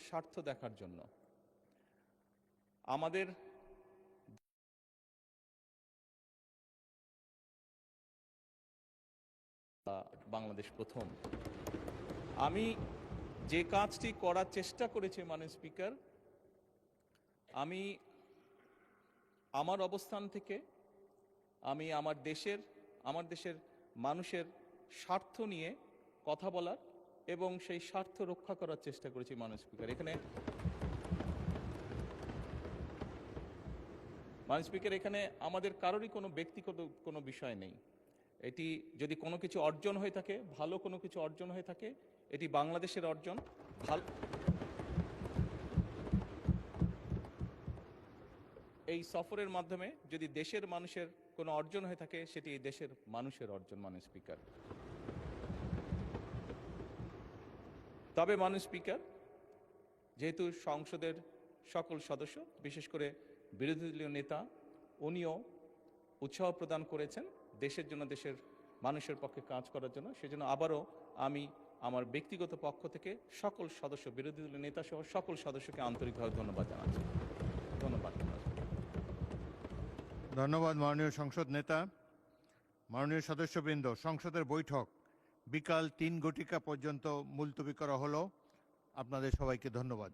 স্বার্থ দেখার জন্য আমাদের বাংলাদেশ প্রথম। আমি যে কাজটি করার চেষ্টা করেছি মাননীয় স্পিকার, আমি আমার অবস্থান থেকে আমি আমার দেশের মানুষের স্বার্থ নিয়ে কথা বলার এবং সেই স্বার্থ রক্ষা করার চেষ্টা করেছি মাননীয় স্পিকার। মাননীয় স্পিকার, এখানে আমাদের কারোরই কোনো ব্যক্তিগত কোনো বিষয় নেই। এটি যদি কোনো কিছু অর্জন হয়ে থাকে, ভালো কোনো কিছু অর্জন হয়ে থাকে, এটি বাংলাদেশের অর্জন। এই সফরের মাধ্যমে যদি দেশের মানুষের কোনো অর্জন হয়ে থাকে, সেটি এই দেশের মানুষের অর্জন মাননীয় স্পিকার। তবে মাননীয় স্পিকার, যেহেতু সংসদের সকল সদস্য, বিশেষ করে বিরোধী দলীয় নেতা, উনিও উৎসাহ প্রদান করেছেন দেশের জন্য, দেশের মানুষের পক্ষে কাজ করার জন্য, সেজন্য আবারও আমি আমার ব্যক্তিগত পক্ষ থেকে সকল সদস্য, বিরোধী দলীয় নেতা সহ সকল সদস্যকে আন্তরিকভাবে ধন্যবাদ জানাচ্ছি। ধন্যবাদ। ধন্যবাদ মাননীয় সংসদ নেতা। মাননীয় সদস্যবৃন্দ, সংসদের বৈঠক বিকাল 3 ঘটিকা পর্যন্ত মুলতবি করা হলো। আপনাদের সবাইকে ধন্যবাদ।